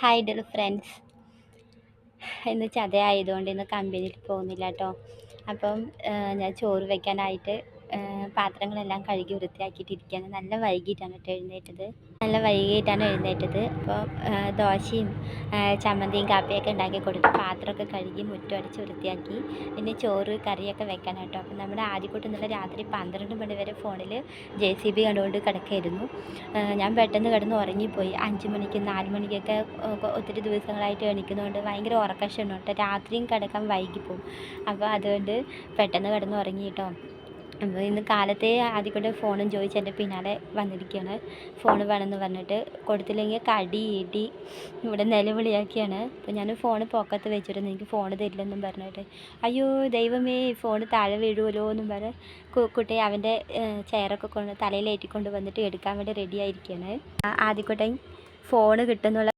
Hi dear friends. ഇന്ന് ചതയായതുകൊണ്ട് ഇന്ന് കമ്പനിയിൽ പോകുന്നില്ല കേട്ടോ. അപ്പം ഞാൻ ചോറ് വയ്ക്കാനായിട്ട് പാത്രങ്ങളെല്ലാം കഴുകി വൃത്തിയാക്കിയിട്ടിരിക്കുകയാണ്. നല്ല വൈകിട്ടാണ് എഴുന്നേറ്റത്. അപ്പോൾ ദോശയും ചമ്മന്തിയും കാപ്പിയൊക്കെ ഉണ്ടാക്കി കൊടുത്ത് പാത്രമൊക്കെ കഴുകി മുറ്റമടിച്ച് വൃത്തിയാക്കി. പിന്നെ ചോറ് കറിയൊക്കെ വെക്കാൻ കേട്ടോ. അപ്പം നമ്മുടെ ആദ്യക്കൂട്ട് ഇന്നലെ രാത്രി 12 മണി വരെ ഫോണിൽ JCB കണ്ടുകൊണ്ട് കിടക്കായിരുന്നു. ഞാൻ പെട്ടെന്ന് കിടന്ന് ഉറങ്ങിപ്പോയി. 5 മണിക്ക് 4 മണിക്കൊക്കെ ഒത്തിരി ദിവസങ്ങളായിട്ട് എണീക്കുന്നതുകൊണ്ട് ഭയങ്കര ഉറക്കക്ഷീണം കേട്ടോ. രാത്രിയും കിടക്കാൻ വൈകിപ്പോവും. അപ്പോൾ അതുകൊണ്ട് പെട്ടെന്ന് കിടന്ന് ഉറങ്ങി കേട്ടോ. അപ്പോൾ ഇന്ന് കാലത്തെ ആദ്യക്കൂടെ ഫോണും ചോദിച്ച് എൻ്റെ പിന്നാലെ വന്നിരിക്കുകയാണ്. ഫോൺ വേണമെന്ന് പറഞ്ഞിട്ട്, കൊടുത്തില്ലെങ്കിൽ കടി ഇടി ഇവിടെ നിലവിളിയാക്കിയാണ്. അപ്പോൾ ഞാൻ ഫോൺ പോക്കത്ത് വെച്ചിരുന്നു. എനിക്ക് ഫോൺ തരില്ലെന്നും പറഞ്ഞിട്ട്, അയ്യോ ദൈവമേ ഫോൺ താഴെ വീഴുമല്ലോ എന്നും പറഞ്ഞ് കുട്ടി അവൻ്റെ ചെയറൊക്കെ കൊണ്ട് തലയിലേറ്റിക്കൊണ്ട് വന്നിട്ട് എടുക്കാൻ വേണ്ടി റെഡി ആയിരിക്കുകയാണ്. ആദ്യക്കൂട്ടൻ ഫോൺ കിട്ടുന്നുള്ള